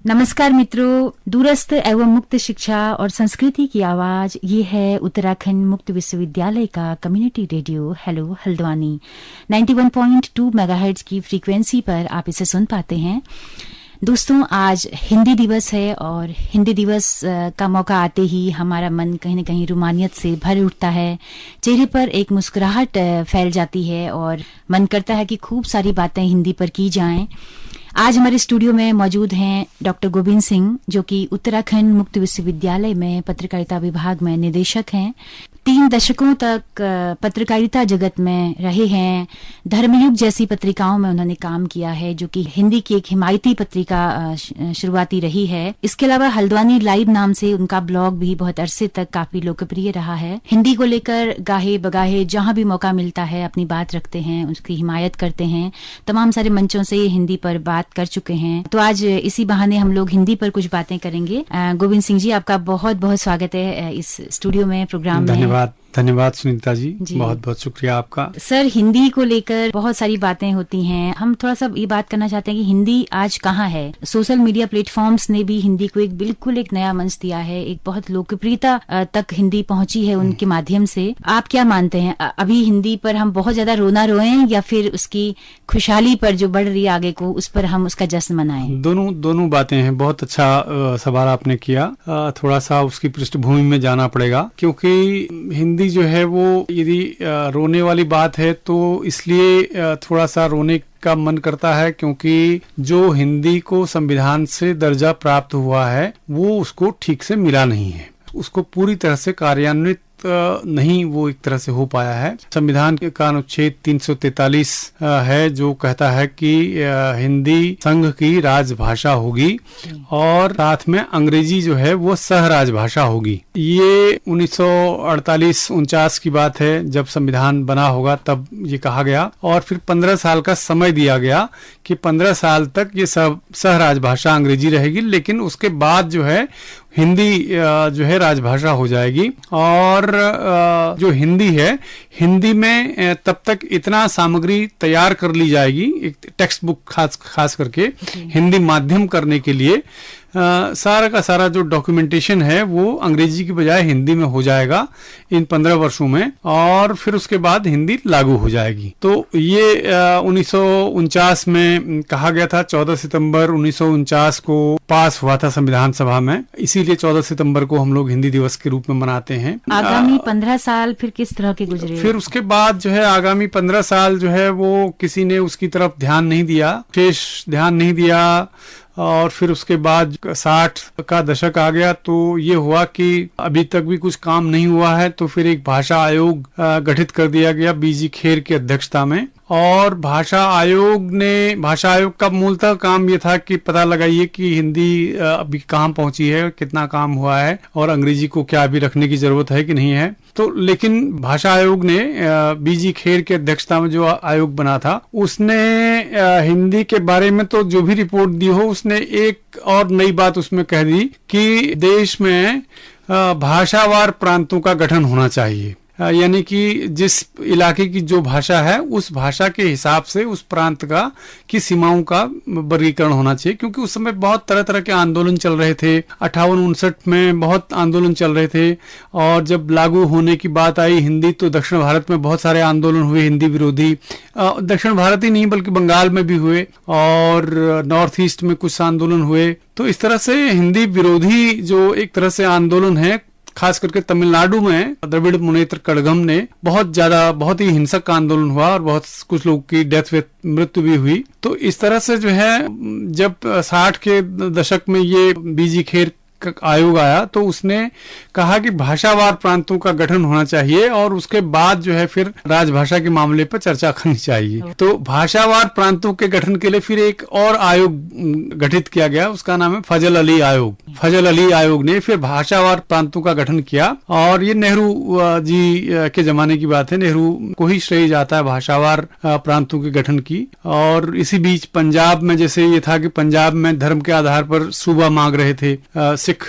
नमस्कार मित्रों, दूरस्थ एवं मुक्त शिक्षा और संस्कृति की आवाज ये है उत्तराखंड मुक्त विश्वविद्यालय का community radio hello Haldwani 91.2 megahertz की फ्रीक्वेंसी पर आप इसे सुन पाते हैं। दोस्तों, आज हिंदी दिवस है और हिंदी दिवस का मौका आते ही हमारा मन कहीं न कहीं रोमानियत से भर उठता है, चेहरे पर एक मुस्कुराहट फैल जाती है और मन करता है कि खूब सारी बातें हिंदी पर की जाएं। आज हमारे स्टूडियो में मौजूद हैं डॉक्टर गोविंद सिंह, जो कि उत्तराखंड मुक्त विश्वविद्यालय में पत्रकारिता विभाग में निदेशक हैं। 3 दशकों तक पत्रकारिता जगत में रहे हैं। धर्मयुग जैसी पत्रिकाओं में उन्होंने काम किया है, जो कि हिंदी की एक हिमायती पत्रिका शुरुआती रही है। इसके अलावा हल्द्वानी लाइव नाम से उनका ब्लॉग भी बहुत अरसे तक काफी लोकप्रिय रहा है। हिंदी को लेकर गाहे बगाहे जहां भी मौका मिलता है अपनी बात रखते हैं, उसकी हिमायत करते हैं। तमाम सारे मंचों से हिंदी पर बात कर चुके हैं। तो आज इसी बहाने हम लोग हिंदी पर कुछ बातें करेंगे। गोविंद सिंह जी, आपका बहुत बहुत स्वागत है इस स्टूडियो में, प्रोग्राम में। धन्यवाद सुनीता जी, बहुत बहुत शुक्रिया आपका। सर, हिंदी को लेकर बहुत सारी बातें होती हैं। हम थोड़ा सा ये बात करना चाहते हैं कि हिंदी आज कहाँ है। सोशल मीडिया प्लेटफॉर्म्स ने भी हिंदी को एक नया मंच दिया है, एक बहुत लोकप्रियता तक हिंदी पहुंची है उनके माध्यम से। आप क्या मानते हैं, अभी हिंदी पर हम बहुत ज्यादा रोना रोएं या फिर उसकी खुशहाली पर जो बढ़ रही है आगे को, उस पर हम उसका जश्न मनाएं? दोनों बातें हैं। बहुत अच्छा सवाल आपने किया। थोड़ा सा उसकी पृष्ठभूमि में जाना पड़ेगा, क्योंकि हिंदी जो है वो यदि रोने वाली बात है तो इसलिए थोड़ा सा रोने का मन करता है, क्योंकि जो हिंदी को संविधान से दर्जा प्राप्त हुआ है वो उसको ठीक से मिला नहीं है, उसको पूरी तरह से कार्यान्वित नहीं वो एक तरह से हो पाया है। संविधान का अनुच्छेद 343 है, जो कहता है कि हिंदी संघ की राजभाषा होगी और साथ में अंग्रेजी जो है वो सह राजभाषा होगी। ये 1948-49 की बात है, जब संविधान बना होगा तब ये कहा गया, और फिर 15 साल का समय दिया गया कि 15 साल तक ये सह राजभाषा अंग्रेजी रहेगी, लेकिन उसके बाद जो है हिंदी जो है राजभाषा हो जाएगी। और जो हिंदी है, हिंदी में तब तक इतना सामग्री तैयार कर ली जाएगी, एक टेक्स्ट बुक खास करके हिंदी माध्यम करने के लिए सारा का सारा जो डॉक्यूमेंटेशन है वो अंग्रेजी की बजाय हिंदी में हो जाएगा इन 15 वर्षों में, और फिर उसके बाद हिंदी लागू हो जाएगी। तो ये 1949 में कहा गया था। 14 सितंबर 1949 को पास हुआ था संविधान सभा में, इसीलिए 14 सितंबर को हम लोग हिंदी दिवस के रूप में मनाते हैं। आगामी 15 साल फिर किस तरह के गुजरे? फिर उसके बाद जो है आगामी 15 साल जो है वो किसी ने उसकी तरफ ध्यान नहीं दिया, विशेष ध्यान नहीं दिया। और फिर उसके बाद 60 का दशक आ गया, तो ये हुआ कि अभी तक भी कुछ काम नहीं हुआ है, तो फिर एक भाषा आयोग गठित कर दिया गया बीजी खेर की अध्यक्षता में। और भाषा आयोग का मूलतः काम ये था कि पता लगाइए कि हिंदी अभी कहाँ पहुंची है, कितना काम हुआ है, और अंग्रेजी को क्या अभी रखने की जरूरत है कि नहीं है। तो लेकिन भाषा आयोग ने बीजी खेर की अध्यक्षता में जो आयोग बना था, उसने हिंदी के बारे में तो जो भी रिपोर्ट दी हो, उसने एक और नई बात उसमें कह दी कि देश में भाषावार प्रांतों का गठन होना चाहिए। यानी कि जिस इलाके की जो भाषा है, उस भाषा के हिसाब से उस प्रांत की सीमाओं का वर्गीकरण होना चाहिए, क्योंकि उस समय बहुत तरह तरह के आंदोलन चल रहे थे। 58-59 में बहुत आंदोलन चल रहे थे, और जब लागू होने की बात आई हिंदी, तो दक्षिण भारत में बहुत सारे आंदोलन हुए हिंदी विरोधी। दक्षिण भारत ही नहीं बल्कि बंगाल में भी हुए, और नॉर्थ ईस्ट में कुछ आंदोलन हुए। तो इस तरह से हिंदी विरोधी जो एक तरह से आंदोलन है, खास करके तमिलनाडु में द्रविड़ मुनेत्र कड़गम ने बहुत ही हिंसक आंदोलन हुआ, और बहुत कुछ लोगों की मृत्यु भी हुई। तो इस तरह से जो है, जब 60 के दशक में ये बीजी खेर आयोग आया, तो उसने कहा कि भाषावार प्रांतों का गठन होना चाहिए, और उसके बाद जो है फिर राजभाषा के मामले पर चर्चा करनी चाहिए। तो भाषावार प्रांतों के गठन के लिए फिर एक और आयोग गठित किया गया, उसका नाम है फजल अली आयोग। फजल अली आयोग ने फिर भाषावार प्रांतों का गठन किया, और ये नेहरू जी के जमाने की बात है। नेहरू को ही श्रेय जाता है भाषावार प्रांतों के गठन की। और इसी बीच पंजाब में जैसे ये था कि पंजाब में धर्म के आधार पर सूबा मांग रहे थे, सिख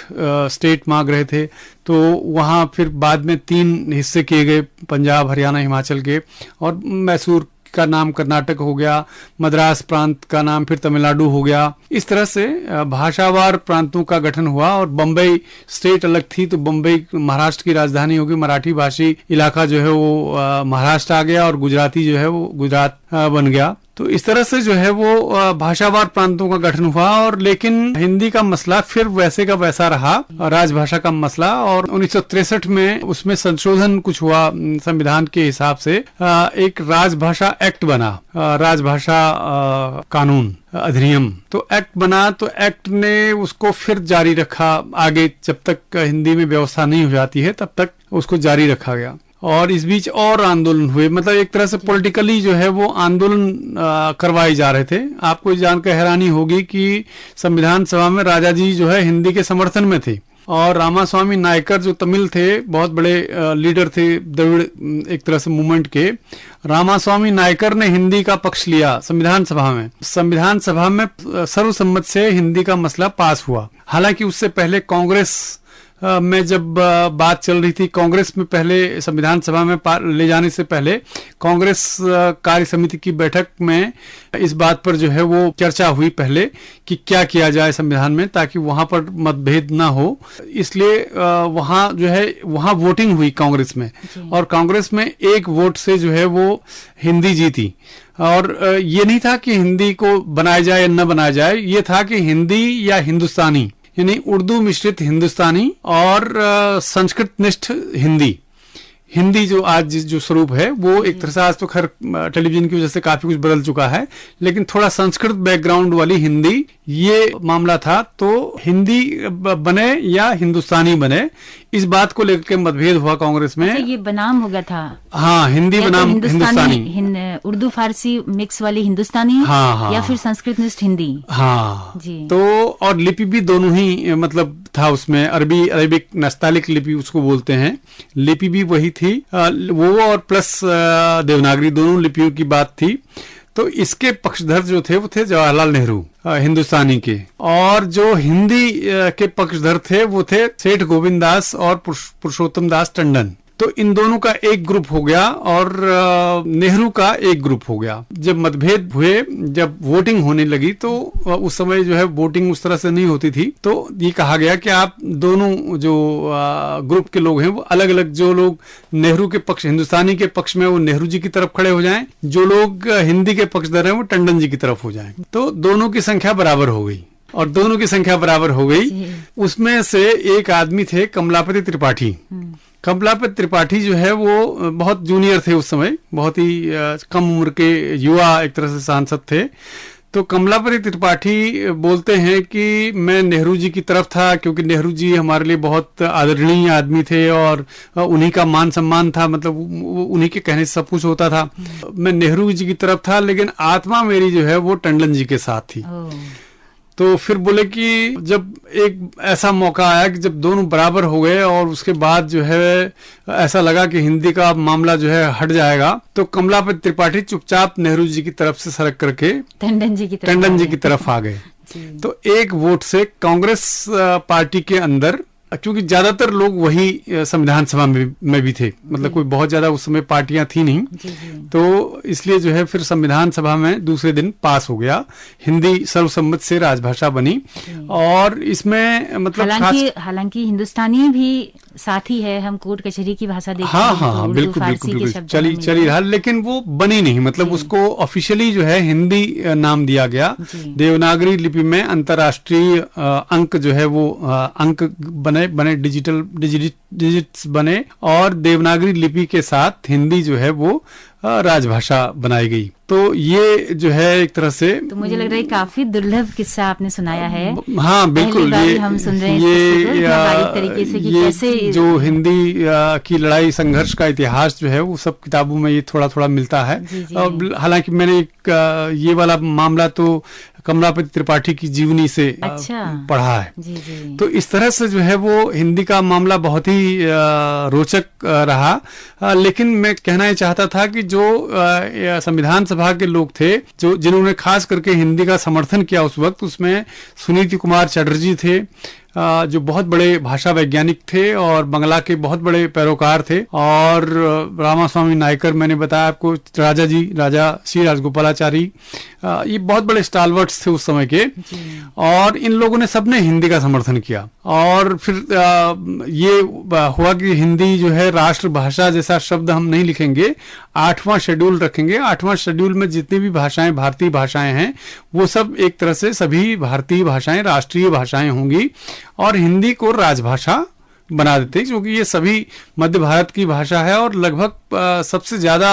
स्टेट मांग रहे थे, तो वहां फिर बाद में 3 हिस्से किए गए, पंजाब, हरियाणा, हिमाचल के, और मैसूर का नाम कर्नाटक हो गया, मद्रास प्रांत का नाम फिर तमिलनाडु हो गया। इस तरह से भाषावार प्रांतों का गठन हुआ और बम्बई स्टेट अलग थी तो बम्बई महाराष्ट्र की राजधानी होगी, मराठी भाषी इलाका जो है वो महाराष्ट्र आ गया और गुजराती जो है वो गुजरात बन गया। तो इस तरह से जो है वो भाषावार प्रांतों का गठन हुआ। और लेकिन हिंदी का मसला फिर वैसे का वैसा रहा, राजभाषा का मसला, और 1963 में उसमें संशोधन कुछ हुआ संविधान के हिसाब से। एक राजभाषा एक्ट बना, राजभाषा कानून अधिनियम, तो एक्ट बना। तो एक्ट ने उसको फिर जारी रखा आगे, जब तक हिंदी में व्यवस्था नहीं हो जाती है तब तक उसको जारी रखा गया। और इस बीच और आंदोलन हुए, मतलब एक तरह से पॉलिटिकली जो है वो आंदोलन करवाए जा रहे थे। आपको जानकर हैरानी होगी कि संविधान सभा में राजा जी जो है हिंदी के समर्थन में थे और रामास्वामी नायकर जो तमिल थे, बहुत बड़े लीडर थे द्रविड़ एक तरह से मूवमेंट के, रामास्वामी नायकर ने हिंदी का पक्ष लिया संविधान सभा में। संविधान सभा में सर्वसम्मत से हिंदी का मसला पास हुआ। हालांकि उससे पहले कांग्रेस में जब बात चल रही थी, कांग्रेस में पहले संविधान सभा में ले जाने से पहले कांग्रेस कार्य समिति की बैठक में इस बात पर जो है वो चर्चा हुई पहले कि क्या किया जाए संविधान में ताकि वहां पर मतभेद ना हो। इसलिए वहां जो है वहां वोटिंग हुई कांग्रेस में और कांग्रेस में एक वोट से जो है वो हिंदी जीती। और ये नहीं था कि हिंदी को बनाया जाए या न बनाया जाए, ये था कि हिंदी या हिंदुस्तानी, यानी उर्दू मिश्रित हिंदुस्तानी और संस्कृत निष्ठ हिंदी। हिंदी जो आज जो स्वरूप है वो एक तरह से, आज तो खैर टेलीविजन की वजह से काफी कुछ बदल चुका है, लेकिन थोड़ा संस्कृत बैकग्राउंड वाली हिंदी ये मामला था। तो हिंदी बने या हिंदुस्तानी बने, इस बात को लेकर के मतभेद हुआ कांग्रेस में। ये बनाम हो गया था। हाँ, हिंदी बनाम हिंदुस्तानी, उर्दू फारसी मिक्स वाली हिंदुस्तानी। हाँ, या फिर संस्कृत निष्ठ हिंदी। हाँ जी। तो और लिपि भी दोनों ही मतलब था उसमें, अरबिक नस्तालिक लिपि उसको बोलते हैं, लिपि भी वही थी वो, और प्लस देवनागरी, दोनों लिपियों की बात थी। तो इसके पक्षधर जो थे वो थे जवाहरलाल नेहरू हिंदुस्तानी के, और जो हिंदी के पक्षधर थे वो थे सेठ गोविंद दास और पुरुषोत्तम दास टंडन। तो इन दोनों का एक ग्रुप हो गया और नेहरू का एक ग्रुप हो गया। जब मतभेद हुए, जब वोटिंग होने लगी, तो उस समय जो है वोटिंग उस तरह से नहीं होती थी, तो ये कहा गया कि आप दोनों जो ग्रुप के लोग हैं वो अलग अलग, जो लोग नेहरू के पक्ष, हिंदुस्तानी के पक्ष में, वो नेहरू जी की तरफ खड़े हो जाएं, जो लोग हिंदी के पक्षधर हैं वो टंडन जी की तरफ हो जाएं। तो दोनों की संख्या बराबर हो गई, और दोनों की संख्या बराबर हो गई। उसमें से एक आदमी थे कमलापति त्रिपाठी। कमलापति त्रिपाठी जो है वो बहुत जूनियर थे उस समय, बहुत ही कम उम्र के युवा एक तरह से सांसद थे। तो कमलापति त्रिपाठी बोलते हैं कि मैं नेहरू जी की तरफ था, क्योंकि नेहरू जी हमारे लिए बहुत आदरणीय आदमी थे और उन्हीं का मान सम्मान था, मतलब उन्हीं के कहने से सब कुछ होता था। मैं नेहरू जी की तरफ था, लेकिन आत्मा मेरी जो है वो टंडन जी के साथ थी। तो फिर बोले कि जब एक ऐसा मौका आया कि जब दोनों बराबर हो गए और उसके बाद जो है ऐसा लगा कि हिंदी का मामला जो है हट जाएगा, तो कमलापति त्रिपाठी चुपचाप नेहरू जी की तरफ से सरक करके टंडन जी की तरफ आ गए। तो एक वोट से कांग्रेस पार्टी के अंदर, क्योंकि ज्यादातर लोग वही संविधान सभा में भी थे, मतलब कोई बहुत ज्यादा उस समय पार्टियां थी नहीं, तो इसलिए जो है फिर संविधान सभा में दूसरे दिन पास हो गया, हिंदी सर्वसम्मत से राजभाषा बनी। और इसमें मतलब हालांकि हिंदुस्तानी भी साथी है, हम कोर्ट कचहरी की भाषा देखते हैं। हाँ, बिल्कुल चली रहा, लेकिन वो बनी नहीं, मतलब उसको ऑफिशियली जो है हिंदी नाम दिया गया। देवनागरी लिपि में अंतर्राष्ट्रीय अंक जो है वो अंक बने डिजिट्स बने, और देवनागरी लिपि के साथ हिंदी जो है वो राजभाषा बनाई गई। तो ये जो है एक तरह से, तो मुझे लग रहा है काफी दुर्लभ किस्सा आपने सुनाया है। हाँ बिल्कुल, ये हम सुन रहे हैं बारीक तरीके से कि कैसे जो हिंदी की लड़ाई संघर्ष का इतिहास जो है वो सब किताबों में ये थोड़ा थोड़ा मिलता है। हालांकि मैंने ये वाला मामला तो कमलापति त्रिपाठी की जीवनी से पढ़ा है। तो इस तरह से जो है वो हिंदी का मामला बहुत ही रोचक रहा। लेकिन मैं कहना ये चाहता था कि जो संविधान सभा के लोग थे, जो जिन्होंने खास करके हिंदी का समर्थन किया उस वक्त, उसमें सुनीति कुमार चटर्जी थे, जो बहुत बड़े भाषा वैज्ञानिक थे और बंगला के बहुत बड़े पैरोकार थे। और रामास्वामी नायकर, मैंने बताया आपको, राजा श्री राजगोपालाचारी, ये बहुत बड़े स्टालवर्ट्स थे उस समय के। और इन लोगों ने सबने हिंदी का समर्थन किया। और फिर ये हुआ कि हिंदी जो है राष्ट्रभाषा जैसा शब्द हम नहीं लिखेंगे, 8वां शेड्यूल रखेंगे। 8वां शेड्यूल में जितनी भी भाषाएं, भारतीय भाषाएं हैं, वो सब एक तरह से सभी भारतीय भाषाएं राष्ट्रीय भाषाएं होंगी और हिंदी को राजभाषा बना देते, क्योंकि ये सभी मध्य भारत की भाषा है और लगभग सबसे ज्यादा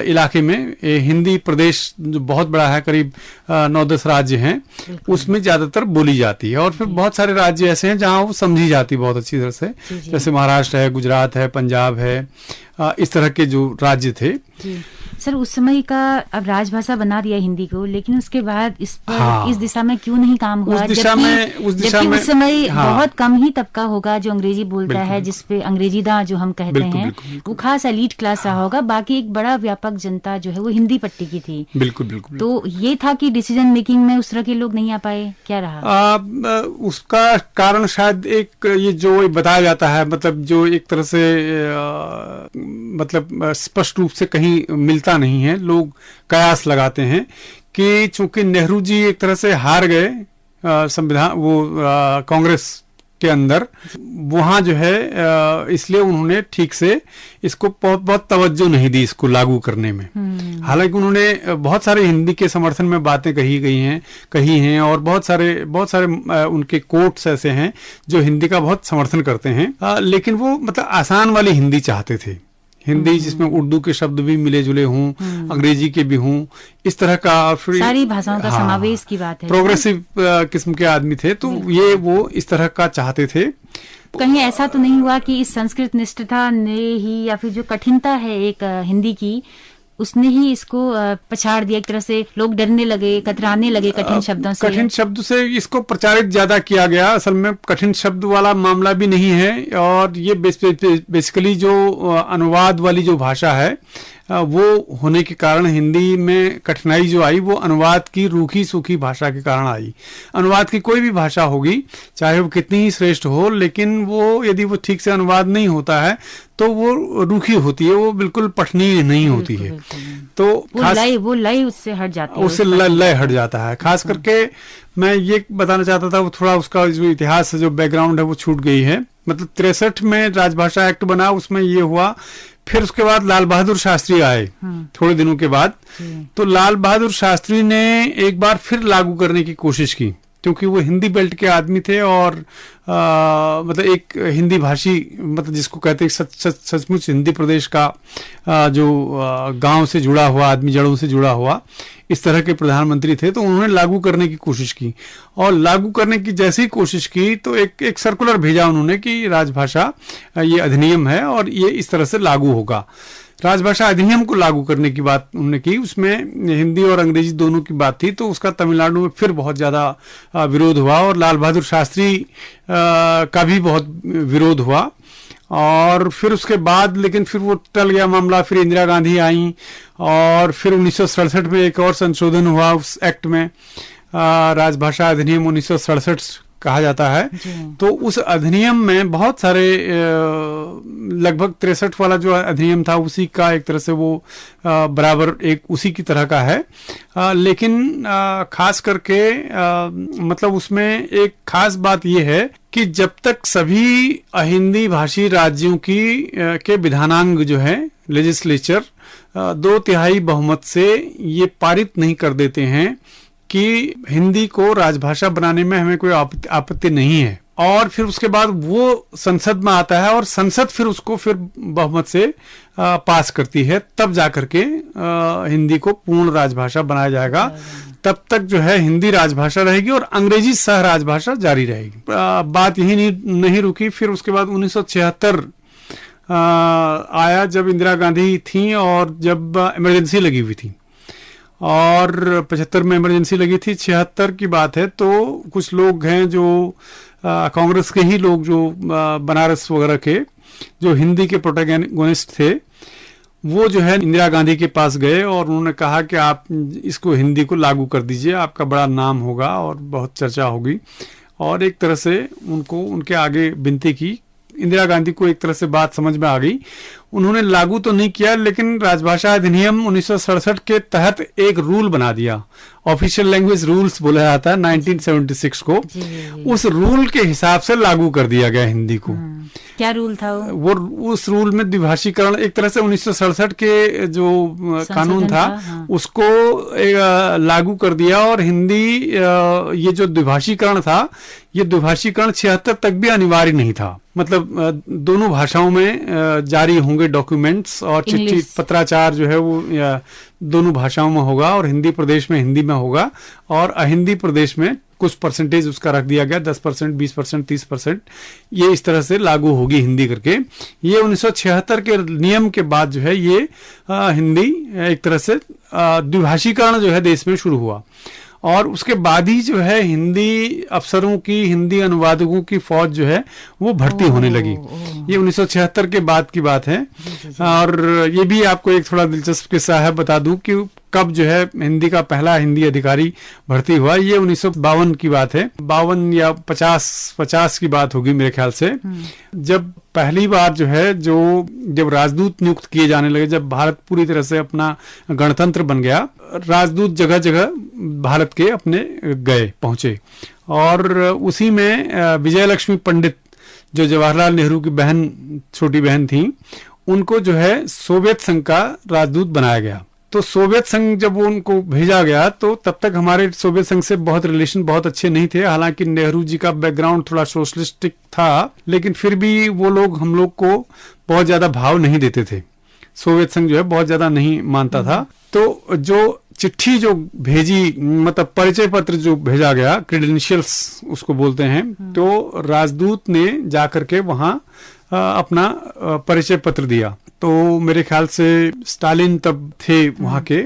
इलाके में हिंदी प्रदेश जो बहुत बड़ा है, करीब 9-10 राज्य हैं, उसमें ज्यादातर बोली जाती है। और फिर बहुत सारे राज्य ऐसे हैं जहां वो समझी जाती है बहुत अच्छी तरह से, जैसे महाराष्ट्र है, गुजरात है, पंजाब है, इस तरह के जो राज्य थे। सर, उस समय का अब राजभाषा बना दिया हिंदी को, लेकिन उसके बाद इस पर इस दिशा में क्यों नहीं काम हुआ? उस दिशा में उस समय बहुत कम ही तबका होगा जो अंग्रेजी बोलता है, जिसपे अंग्रेजीदा जो हम कहते हैं, वो खास एलीट क्लास रहा होगा। बाकी एक बड़ा व्यापक जनता जो है वो हिंदी पट्टी की थी। बिल्कुल। तो ये था कि डिसीजन मेकिंग में उस तरह के लोग नहीं आ पाए, क्या रहा? उसका कारण शायद एक ये जो बताया जाता है, मतलब जो एक तरह से मतलब स्पष्ट रूप से कहीं मिलता नहीं है, लोग कयास लगाते हैं कि चूंकि नेहरू जी एक तरह से हार गए संविधान, वो कांग्रेस के अंदर, वहां जो है इसलिए उन्होंने ठीक से इसको बहुत तवज्जो नहीं दी इसको लागू करने में। हालांकि उन्होंने बहुत सारे हिंदी के समर्थन में बातें कही हैं और बहुत सारे उनके कोट्स ऐसे हैं जो हिंदी का बहुत समर्थन करते हैं, लेकिन वो मतलब आसान वाली हिंदी चाहते थे, हिंदी जिसमें उर्दू के शब्द भी मिले जुले हों, अंग्रेजी के भी हों, इस तरह का सारी भाषाओं का समावेश की बात है। प्रोग्रेसिव किस्म के आदमी थे, तो ये वो इस तरह का चाहते थे। कहीं ऐसा तो नहीं हुआ कि इस संस्कृत निष्ठता ने ही, या फिर जो कठिनता है एक हिंदी की, उसने ही इसको पछाड़ दिया? एक तरह से लोग डरने लगे, कतराने लगे कठिन शब्दों से। कठिन शब्द से इसको प्रचारित ज्यादा किया गया। असल में कठिन शब्द वाला मामला भी नहीं है, और ये बेसिकली जो अनुवाद वाली जो भाषा है, वो होने के कारण हिंदी में कठिनाई जो आई वो अनुवाद की रूखी सूखी भाषा के कारण आई। अनुवाद की कोई भी भाषा होगी, चाहे वो कितनी ही श्रेष्ठ हो, लेकिन वो यदि वो ठीक से अनुवाद नहीं होता है तो वो रूखी होती है, वो बिल्कुल पठनीय नहीं होती है। तो वो लय उससे हट जाती है, उससे लय हट जाता है। खास करके मैं ये बताना चाहता था, वो थोड़ा उसका जो इतिहास जो बैकग्राउंड है वो छूट गई है। मतलब 63 में राजभाषा एक्ट बना, उसमें ये हुआ। फिर उसके बाद लाल बहादुर शास्त्री आए थोड़े दिनों के बाद, तो लाल बहादुर शास्त्री ने एक बार फिर लागू करने की कोशिश की, क्योंकि वो हिंदी बेल्ट के आदमी थे और मतलब एक हिंदी भाषी, मतलब जिसको कहते हैं सचमुच हिंदी प्रदेश का जो गांव से जुड़ा हुआ आदमी, जड़ों से जुड़ा हुआ, इस तरह के प्रधानमंत्री थे। तो उन्होंने लागू करने की कोशिश की, और लागू करने की जैसी कोशिश की तो एक सर्कुलर भेजा उन्होंने कि राजभाषा ये अधिनियम है और ये इस तरह से लागू होगा। राजभाषा अधिनियम को लागू करने की बात उन्होंने की, उसमें हिंदी और अंग्रेजी दोनों की बात थी। तो उसका तमिलनाडु में फिर बहुत ज्यादा विरोध हुआ, और लाल बहादुर शास्त्री का भी बहुत विरोध हुआ। और फिर उसके बाद लेकिन फिर वो टल गया मामला। फिर इंदिरा गांधी आई, और फिर 1967 में एक और संशोधन हुआ उस एक्ट में, राजभाषा अधिनियम 1967 कहा जाता है। तो उस अधिनियम में बहुत सारे लगभग 63 वाला जो अधिनियम था उसी का एक तरह से वो बराबर एक उसी की तरह का है, लेकिन खास करके मतलब उसमें एक खास बात यह है कि जब तक सभी हिंदी भाषी राज्यों के विधानांग जो है लेजिस्लेचर 2/3 बहुमत से ये पारित नहीं कर देते हैं कि हिंदी को राजभाषा बनाने में हमें कोई आपत्ति नहीं है, और फिर उसके बाद वो संसद में आता है और संसद फिर उसको फिर बहुमत से पास करती है, तब जाकर के हिंदी को पूर्ण राजभाषा बनाया जाएगा। तब तक जो है हिंदी राजभाषा रहेगी और अंग्रेजी सह राजभाषा जारी रहेगी। बात यही नहीं रुकी। फिर उसके बाद 1976 आया, जब इंदिरा गांधी थी और जब इमरजेंसी लगी हुई थी, और 75 में इमरजेंसी लगी थी। 76 की बात है। तो कुछ लोग हैं जो कांग्रेस के ही लोग, जो बनारस वगैरह के जो हिंदी के प्रोटैगनिस्ट थे, वो जो है इंदिरा गांधी के पास गए और उन्होंने कहा कि आप इसको हिंदी को लागू कर दीजिए, आपका बड़ा नाम होगा और बहुत चर्चा होगी। और एक तरह से उनको उनके आगे विनती की। इंदिरा गांधी को एक तरह से बात समझ में आ गई। उन्होंने लागू तो नहीं किया, लेकिन राजभाषा अधिनियम 1967 के तहत एक रूल बना दिया। ऑफिशियल लैंग्वेज रूल्स बोला जाता है 1976 को। उस रूल के हिसाब से लागू कर दिया गया हिंदी को। क्या रूल था वो उस रूल में द्विभाषीकरण, एक तरह से 1967 के जो कानून था उसको लागू कर दिया। और हिंदी ये जो द्विभाषीकरण था, ये द्विभाषीकरण 76 तक भी अनिवार्य नहीं था। मतलब दोनों भाषाओं में जारी होंगे डॉक्यूमेंट्स, और चिट्ठी पत्राचार जो है वो दोनों भाषाओं में होगा, और हिंदी प्रदेश में हिंदी में होगा, और अहिंदी प्रदेश में कुछ परसेंटेज उसका रख दिया गया, 10%, 20%, 30%, ये इस तरह से लागू होगी हिंदी करके। ये 1976 के नियम के बाद जो है ये हिंदी एक तरह से द्विभाषीकरण जो है देश में शुरू हुआ। और उसके बाद ही जो है हिंदी अफसरों की, हिंदी अनुवादकों की फौज जो है वो भर्ती होने लगी। ये 1976 के बाद की बात है। और ये भी आपको एक थोड़ा दिलचस्प किस्सा है, बता दूं कि कब जो है हिंदी का पहला हिंदी अधिकारी भर्ती हुआ। ये 1952 की बात है, 52 या 50 की बात होगी मेरे ख्याल से। जब पहली बार जो है जब राजदूत नियुक्त किए जाने लगे, जब भारत पूरी तरह से अपना गणतंत्र बन गया, राजदूत जगह जगह भारत के अपने पहुंचे। और उसी में विजय लक्ष्मी पंडित, जो जवाहरलाल नेहरू की बहन, छोटी बहन थी, उनको जो है सोवियत संघ का राजदूत बनाया गया। तो सोवियत संघ जब उनको भेजा गया, तो तब तक हमारे सोवियत संघ से रिलेशन बहुत अच्छे नहीं थे। हालांकि नेहरू जी का बैकग्राउंड थोड़ा सोशलिस्टिक था, लेकिन फिर भी वो लोग हम लोग को बहुत ज्यादा भाव नहीं देते थे। सोवियत संघ जो है बहुत ज्यादा नहीं मानता था। तो जो चिट्ठी जो भेजी, मतलब परिचय पत्र जो भेजा गया, क्रेडेंशियल्स उसको बोलते हैं, तो राजदूत ने जाकर के वहां अपना परिचय पत्र दिया। तो मेरे ख्याल से स्टालिन तब थे वहां के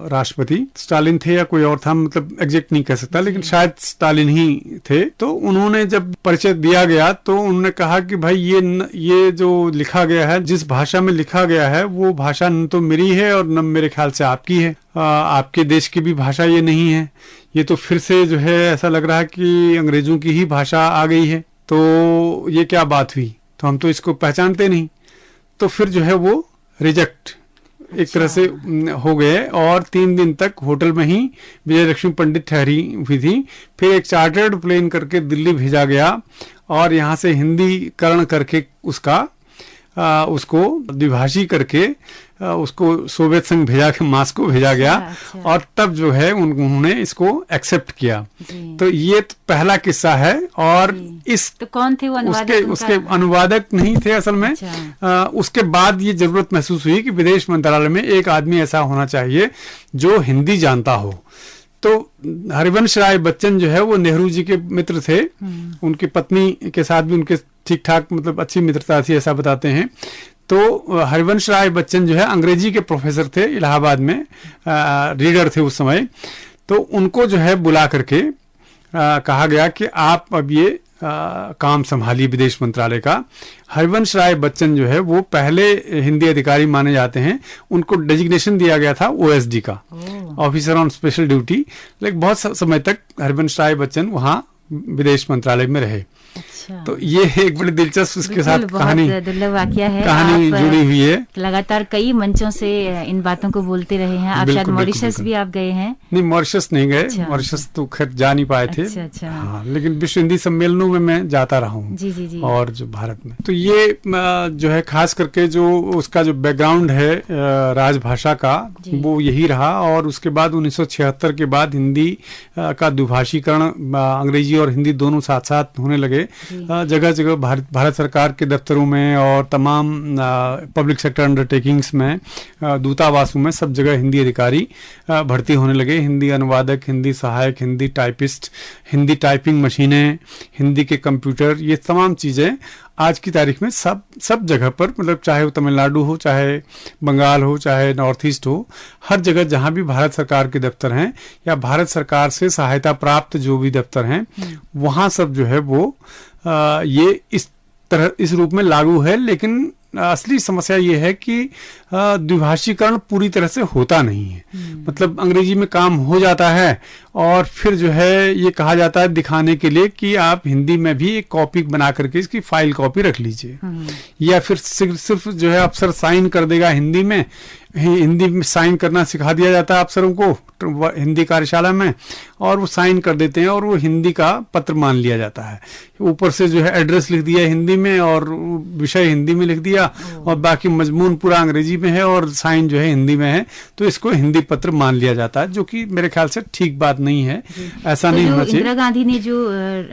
राष्ट्रपति, स्टालिन थे या कोई और था, मतलब एग्जैक्ट नहीं कह सकता, लेकिन शायद स्टालिन ही थे। तो उन्होंने जब परिचय दिया गया तो उन्होंने कहा कि भाई ये जो लिखा गया है, जिस भाषा में लिखा गया है, वो भाषा न तो मेरी है और न मेरे ख्याल से आपकी है। आपके देश की भी भाषा ये नहीं है। ये तो फिर से जो है ऐसा लग रहा है कि अंग्रेजों की ही भाषा आ गई है। तो ये क्या बात हुई, तो हम तो इसको पहचानते नहीं। तो फिर जो है वो रिजेक्ट एक तरह से हो गए। और 3 दिन तक होटल में ही विजय लक्ष्मी पंडित ठहरी हुई थी। फिर एक चार्टर्ड प्लेन करके दिल्ली भेजा गया, और यहाँ से हिंदीकरण करके उसको द्विभाषी करके उसको सोवियत संघ भेजा के, मास्को भेजा गया। और तब जो है उन्होंने इसको एक्सेप्ट किया। तो ये तो पहला किस्सा है। और इस तो कौन थे वो अनुवादक? उसके अनुवादक नहीं थे असल में। उसके बाद ये जरूरत महसूस हुई कि विदेश मंत्रालय में एक आदमी ऐसा होना चाहिए जो हिंदी जानता हो। तो हरिवंश राय बच्चन जो है वो नेहरू जी के मित्र थे। उनकी पत्नी के साथ भी उनके ठीक ठाक, मतलब अच्छी मित्रता थी, ऐसा बताते हैं। तो हरिवंश राय बच्चन जो है अंग्रेजी के प्रोफेसर थे, इलाहाबाद में रीडर थे उस समय। तो उनको जो है बुला करके कहा गया कि आप अब ये काम संभालिए विदेश मंत्रालय का। हरिवंश राय बच्चन जो है वो पहले हिंदी अधिकारी माने जाते हैं। उनको डेजिग्नेशन दिया गया था OSD का, ऑफिसर ऑन स्पेशल ड्यूटी। लेकिन बहुत समय तक हरिवंश राय बच्चन वहां विदेश मंत्रालय में रहे। तो ये एक बड़ी दिलचस्प उसके साथ दुर्लभ वाकया है। कहानी जुड़ी हुई है। लगातार कई मंचों से इन बातों को बोलते रहे हैं। आप शायद मॉरिशस भी आप गए हैं? नहीं, मॉरिशस नहीं गए। मॉरिशस तो खैर जा नहीं पाए थे। हाँ, लेकिन विश्व हिंदी सम्मेलनों में मैं जाता रहा हूँ। जी। और जो भारत में, तो ये जो है खास करके जो उसका जो बैकग्राउंड है राजभाषा का, वो यही रहा। और उसके बाद 1976 के बाद हिंदी का द्विभाषीकरण, अंग्रेजी और हिंदी दोनों साथ साथ होने लगे। जगह जगह भारत सरकार के दफ्तरों में और तमाम पब्लिक सेक्टर अंडरटेकिंग्स में, दूतावासों में, सब जगह हिंदी अधिकारी भर्ती होने लगे। हिंदी अनुवादक, हिंदी सहायक, हिंदी टाइपिस्ट, हिंदी टाइपिंग मशीनें, हिंदी के कंप्यूटर, ये तमाम चीज़ें आज की तारीख में सब जगह पर, मतलब चाहे वो तमिलनाडु हो, चाहे बंगाल हो, चाहे नॉर्थ ईस्ट हो, हर जगह जहां भी भारत सरकार के दफ्तर हैं या भारत सरकार से सहायता प्राप्त जो भी दफ्तर हैं, वहां सब जो है वो ये इस रूप में लागू है। लेकिन असली समस्या ये है कि द्विभाषीकरण पूरी तरह से होता नहीं है। मतलब अंग्रेजी में काम हो जाता है और फिर जो है ये कहा जाता है दिखाने के लिए कि आप हिंदी में भी एक कॉपी बना करके इसकी फाइल कॉपी रख लीजिए, या फिर सिर्फ जो है अफसर साइन कर देगा हिंदी में साइन करना सिखा दिया जाता है अफसरों को हिंदी कार्यशाला में, और वो साइन कर देते हैं और वो हिंदी का पत्र मान लिया जाता है। ऊपर से जो है एड्रेस लिख दिया हिंदी में और विषय हिंदी में लिख दिया और बाकी मजमून पूरा अंग्रेजी में है और साइन जो है हिंदी में है, तो इसको हिंदी पत्र मान लिया जाता है, जो कि मेरे ख्याल से ठीक बात नहीं है। ऐसा नहीं होना चाहिए। इंदिरा गांधी ने जो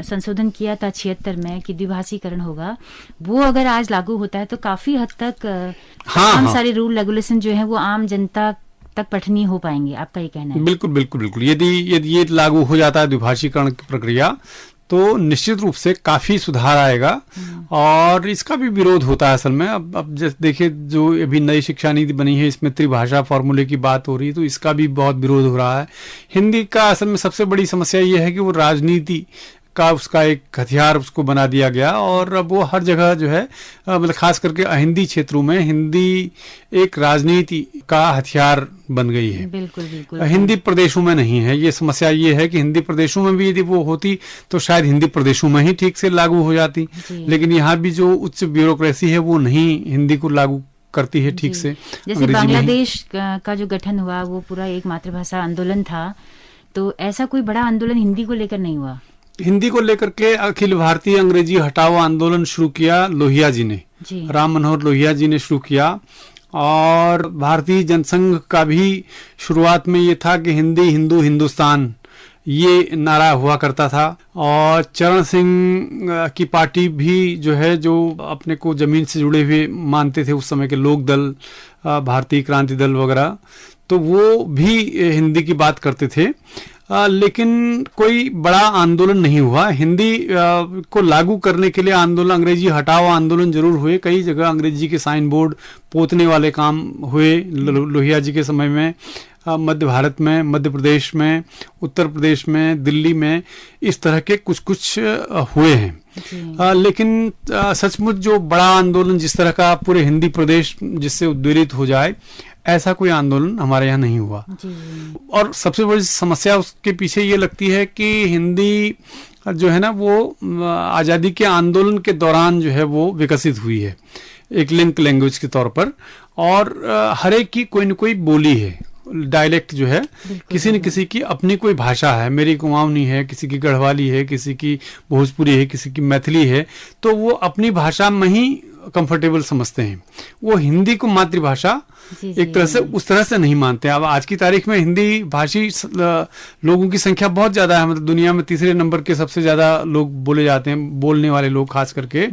संशोधन किया था 76 में कि द्विभाषीकरण होगा, वो अगर आज लागू होता है तो काफी हद तक सारे रूल रेगुलेशन जो है वो आम जनता तक पठनीय हो पाएंगे। आपका ये कहना है? बिल्कुल बिल्कुल बिल्कुल। यदि ये लागू हो जाता है द्विभाषीकरण की प्रक्रिया, तो निश्चित रूप से काफी सुधार आएगा। और इसका भी विरोध होता है असल में। अब जैसे देखिए, जो अभी नई शिक्षा नीति बनी है इसमें त्रिभाषा फॉर्मूले की बात हो रही है, तो इसका भी बहुत विरोध हो रहा है। हिंदी का असल में सबसे बड़ी समस्या ये है कि वो राजनीति का उसका एक हथियार उसको बना दिया गया, और अब वो हर जगह जो है मतलब खास करके अहिंदी क्षेत्रों में हिंदी एक राजनीति का हथियार बन गई है। बिल्कुल बिल्कुल। हिंदी प्रदेशों में नहीं है। ये समस्या ये है कि हिंदी प्रदेशों में भी यदि वो होती तो शायद हिंदी प्रदेशों में ही ठीक से लागू हो जाती, लेकिन यहाँ भी जो उच्च ब्यूरोक्रेसी है वो नहीं हिंदी को लागू करती है ठीक से। जैसे बांग्लादेश का जो गठन हुआ वो पूरा एक मातृभाषा आंदोलन था, तो ऐसा कोई बड़ा आंदोलन हिंदी को लेकर नहीं हुआ? हिंदी को लेकर के अखिल भारतीय अंग्रेजी हटाओ आंदोलन शुरू किया लोहिया जी ने, राम मनोहर लोहिया जी ने शुरू किया। और भारतीय जनसंघ का भी शुरुआत में ये था कि हिंदी हिंदू हिंदुस्तान, ये नारा हुआ करता था। और चरण सिंह की पार्टी भी जो है, जो अपने को जमीन से जुड़े हुए मानते थे उस समय के लोक दल, भारतीय क्रांति दल वगैरह, तो वो भी हिंदी की बात करते थे। लेकिन कोई बड़ा आंदोलन नहीं हुआ। हिंदी को लागू करने के लिए आंदोलन, अंग्रेजी हटाओ आंदोलन जरूर हुए। कई जगह अंग्रेजी के साइन बोर्ड पोतने वाले काम हुए लोहिया जी के समय में। मध्य भारत में, मध्य प्रदेश में, उत्तर प्रदेश में, दिल्ली में इस तरह के कुछ कुछ हुए हैं। लेकिन सचमुच जो बड़ा आंदोलन जिस तरह का पूरे हिंदी प्रदेश जिससे उद्वेलित हो जाए, ऐसा कोई आंदोलन हमारे यहाँ नहीं हुआ। और सबसे बड़ी समस्या उसके पीछे ये लगती है कि हिंदी जो है ना वो आज़ादी के आंदोलन के दौरान जो है वो विकसित हुई है एक लिंक लैंग्वेज के तौर पर, और हर एक की कोई न कोई बोली है, डायलेक्ट जो है, किसी न किसी की अपनी कोई भाषा है। मेरी कुमाऊनी है, किसी की गढ़वाली है, किसी की भोजपुरी है, किसी की मैथिली है, तो वो अपनी भाषा में ही कंफर्टेबल समझते हैं। वो हिंदी को मातृभाषा एक तरह से उस तरह से नहीं मानते। अब आज की तारीख में हिंदी भाषी लोगों की संख्या बहुत ज्यादा है, मतलब दुनिया में तीसरे नंबर के सबसे ज्यादा लोग बोले जाते हैं, बोलने वाले लोग खास करके।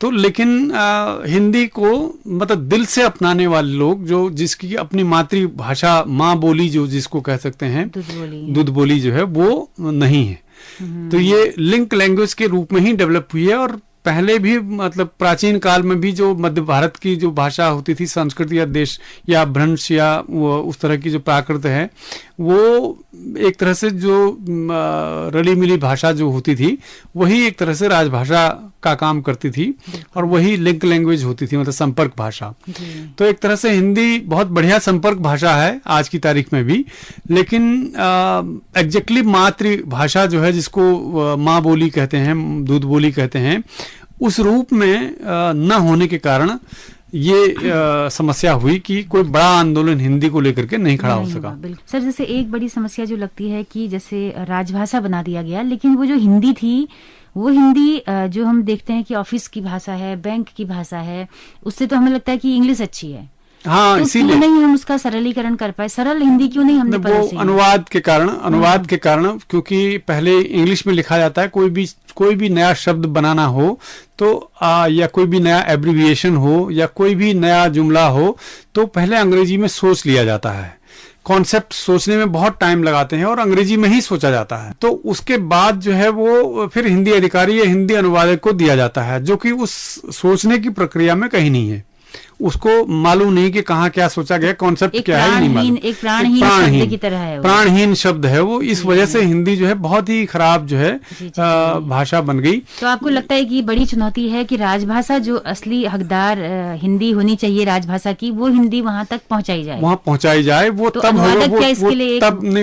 तो लेकिन हिंदी को मतलब दिल से अपनाने वाले लोग, जो जिसकी अपनी मातृभाषा माँ बोली जो जिसको कह सकते हैं, दूध बोली जो है, वो नहीं है। तो ये लिंक लैंग्वेज के रूप में ही डेवलप हुई है। और पहले भी मतलब प्राचीन काल में भी जो मध्य भारत की जो भाषा होती थी, संस्कृत या देश या भ्रंश या उस तरह की जो प्राकृत है, वो एक तरह से जो रली मिली भाषा जो होती थी वही एक तरह से राजभाषा का काम करती थी, और वही लिंक लैंग्वेज होती थी, मतलब संपर्क भाषा। तो एक तरह से हिंदी बहुत बढ़िया संपर्क भाषा है आज की तारीख में भी। लेकिन एग्जैक्टली मातृभाषा जो है, जिसको माँ बोली कहते हैं, दूध बोली कहते हैं, उस रूप में न होने के कारण ये समस्या हुई कि कोई बड़ा आंदोलन हिंदी को लेकर के नहीं खड़ा हो सका। सर, जैसे एक बड़ी समस्या जो लगती है कि जैसे राजभाषा बना दिया गया, लेकिन वो जो हिंदी थी, वो हिंदी जो हम देखते हैं कि ऑफिस की भाषा है, बैंक की भाषा है, उससे तो हमें लगता है कि इंग्लिश अच्छी है। हाँ, तो इसीलिए क्यों नहीं हम उसका सरलीकरण कर पाए? सरल हिंदी क्यों नहीं हमने वो अनुवाद के कारण, क्योंकि पहले इंग्लिश में लिखा जाता है। कोई भी नया शब्द बनाना हो तो या कोई भी नया एब्रिविएशन हो या कोई भी नया जुमला हो, तो पहले अंग्रेजी में सोच लिया जाता है। कॉन्सेप्ट सोचने में बहुत टाइम लगाते हैं और अंग्रेजी में ही सोचा जाता है। तो उसके बाद जो है वो फिर हिंदी अधिकारी या हिंदी अनुवादक को दिया जाता है, जो कि उस सोचने की प्रक्रिया में कहीं नहीं है। उसको मालूम नहीं कि कहाँ क्या सोचा गया, कॉन्सेप्ट क्या है नहीं मालूम। एक प्राणहीन शब्द की तरह है वो। प्राणहीन शब्द है वो। इस वजह से हिंदी जो है बहुत ही खराब जो है भाषा बन गई। तो आपको लगता है कि बड़ी चुनौती है कि राजभाषा जो असली हकदार हिंदी होनी चाहिए राजभाषा की, वो हिंदी वहां तक पहुंचाई जाए, वहां पहुंचाई जाए। वो तो तब होगा,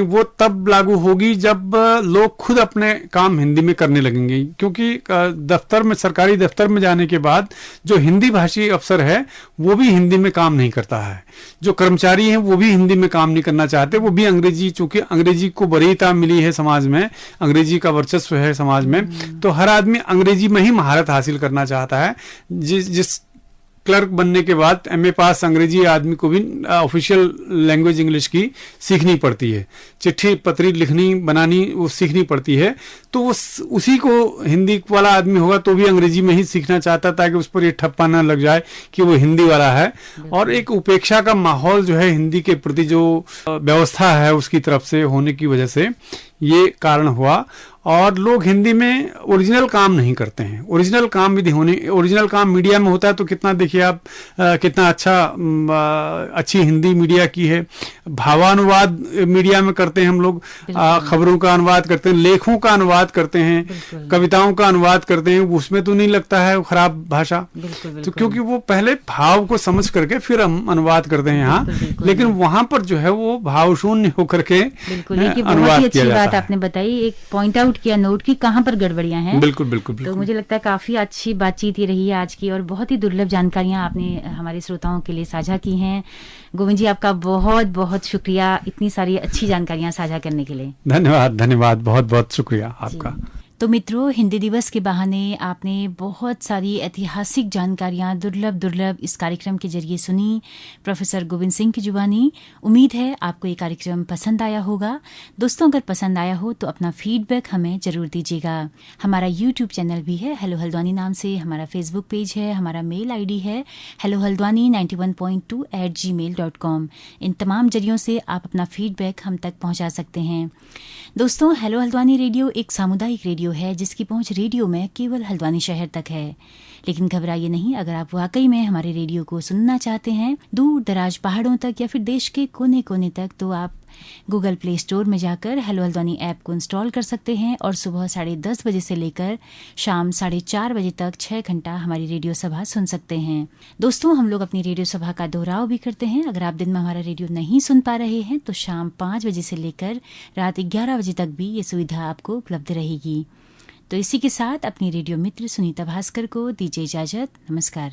वो तब लागू होगी जब लोग खुद अपने काम हिंदी में करने लगेंगे। क्योंकि दफ्तर में, सरकारी दफ्तर में जाने के बाद जो हिंदी भाषी अफसर है वो भी हिंदी में काम नहीं करता है, जो कर्मचारी हैं वो भी हिंदी में काम नहीं करना चाहते, वो भी अंग्रेजी, चूंकि अंग्रेजी को वरीयता मिली है समाज में, अंग्रेजी का वर्चस्व है समाज में, तो हर आदमी अंग्रेजी में ही महारत हासिल करना चाहता है। जिस क्लर्क बनने के बाद एमए पास अंग्रेजी आदमी को भी ऑफिशियल लैंग्वेज इंग्लिश की सीखनी पड़ती है, चिट्ठी पत्री लिखनी बनानी वो सीखनी पड़ती है। तो वो उसी को हिंदी वाला आदमी होगा तो भी अंग्रेजी में ही सीखना चाहता, ताकि उस पर ये ठप्पा ना लग जाए कि वो हिंदी वाला है। और एक उपेक्षा का माहौल जो है हिंदी के प्रति जो व्यवस्था है उसकी तरफ से होने की वजह से ये कारण हुआ। और लोग हिंदी में ओरिजिनल काम नहीं करते हैं। ओरिजिनल काम यदि होने, ओरिजिनल काम मीडिया में होता है तो कितना देखिए आप कितना अच्छी हिंदी मीडिया की है। भावानुवाद मीडिया में करते हैं हम लोग, खबरों का अनुवाद करते हैं, लेखों का अनुवाद करते हैं, कविताओं का अनुवाद करते हैं, उसमें तो नहीं लगता है खराब भाषा। तो क्योंकि वो पहले भाव को समझ करके फिर हम अनुवाद करते हैं यहाँ, लेकिन वहां पर जो है वो भाव शून्य होकर के अनुवाद किया जाता है। बात आपने बताई, एक पॉइंट आउट किया, नोट की कहाँ पर गड़बड़ियां हैं। बिल्कुल बिल्कुल बिल्कुल। तो मुझे लगता है काफी अच्छी बातचीत ही रही है आज की, और बहुत ही दुर्लभ जानकारियां आपने हमारे श्रोताओं के लिए साझा की हैं। गोविंद जी, आपका बहुत बहुत शुक्रिया इतनी सारी अच्छी जानकारियां साझा करने के लिए। धन्यवाद धन्यवाद, बहुत बहुत शुक्रिया आपका। तो मित्रों, हिंदी दिवस के बहाने आपने बहुत सारी ऐतिहासिक जानकारियां दुर्लभ इस कार्यक्रम के जरिए सुनी प्रोफेसर गोविंद सिंह की जुबानी। उम्मीद है आपको ये कार्यक्रम पसंद आया होगा। दोस्तों, अगर पसंद आया हो तो अपना फीडबैक हमें जरूर दीजिएगा। हमारा यूट्यूब चैनल भी है हेलो हल्द्वानी नाम से, हमारा फेसबुक पेज है, हमारा मेल आईडी है hellohaldwani91.2@gmail.com। इन तमाम जरियों से आप अपना फीडबैक हम तक पहुंचा सकते हैं। दोस्तों, हेलो हल्द्वानी रेडियो एक सामुदायिक रेडियो है जिसकी पहुंच रेडियो में केवल हल्द्वानी शहर तक है। लेकिन घबराइए नहीं, अगर आप वाकई में हमारे रेडियो को सुनना चाहते हैं दूर दराज पहाड़ों तक या फिर देश के कोने कोने तक, तो आप गूगल प्ले स्टोर में जाकर हेलो हल्द्वानी ऐप को इंस्टॉल कर सकते हैं और सुबह 10:30 बजे से लेकर शाम 4:30 बजे तक 6 घंटा हमारी रेडियो सभा सुन सकते हैं। दोस्तों, हम लोग अपनी रेडियो सभा का दोहराव भी करते हैं। अगर आप दिन में हमारा रेडियो नहीं सुन पा रहे हैं तो शाम 5 बजे से लेकर रात 11 बजे तक भी ये सुविधा आपको उपलब्ध रहेगी। तो इसी के साथ अपनी रेडियो मित्र सुनीता भास्कर को दीजिए इजाजत। नमस्कार।